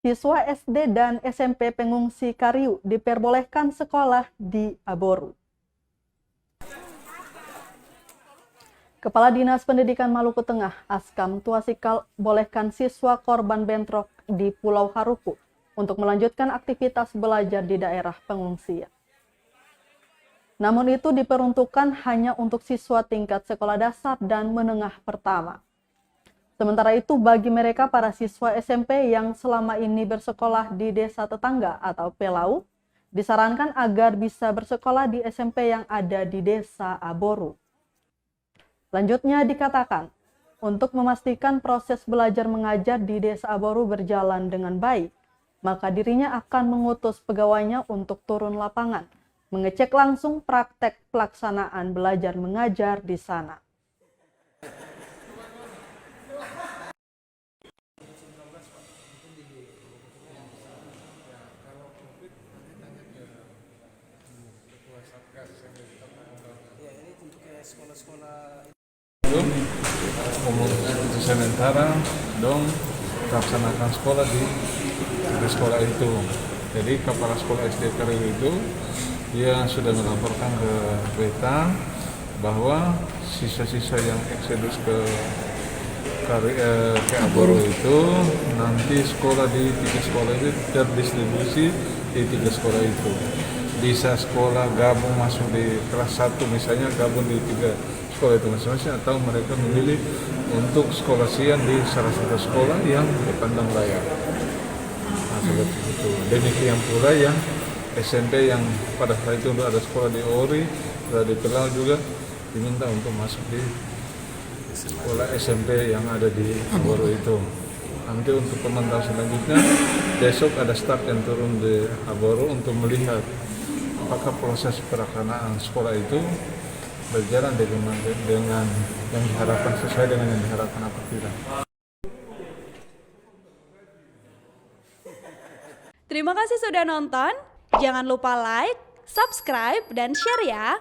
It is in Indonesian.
Siswa SD dan SMP pengungsi Kariu diperbolehkan sekolah di Aboru. Kepala Dinas Pendidikan Maluku Tengah, Askam Tuasikal, bolehkan siswa korban bentrok di Pulau Haruku untuk melanjutkan aktivitas belajar di daerah pengungsian. Namun itu diperuntukkan hanya untuk siswa tingkat sekolah dasar dan menengah pertama. Sementara itu bagi mereka para siswa SMP yang selama ini bersekolah di desa tetangga atau Pelau, disarankan agar bisa bersekolah di SMP yang ada di desa Aboru. Lanjutnya dikatakan, untuk memastikan proses belajar mengajar di desa Aboru berjalan dengan baik, maka dirinya akan mengutus pegawainya untuk turun lapangan, mengecek langsung praktek pelaksanaan belajar mengajar di sana. Sementara dong laksanakan sekolah di sekolah itu. Jadi kepala sekolah SD Kariu itu dia sudah melaporkan ke kita bahwa sisa-sisa yang eksedus ke Aboru itu nanti sekolah di 3 sekolah itu terdistribusi di 3 sekolah itu. Bisa sekolah gabung masuk di kelas 1 misalnya gabung di 3 sekolah itu masing-masing, atau mereka memilih untuk sekolah siang di salah satu sekolah yang dipandang layak. Nah, seperti itu. Demikian pula yang SMP yang pada saat itu ada sekolah di Ori, ada di Pelau juga diminta untuk masuk di sekolah SMP yang ada di Aboru itu. Nanti untuk pemantauan selanjutnya besok ada staf yang turun di Aboru untuk melihat apakah proses pelaksanaan sekolah itu berjalan dengan yang diharapkan, sesuai dengan yang diharapkan apa tidak. Terima kasih sudah nonton. Jangan lupa like, subscribe, dan share ya.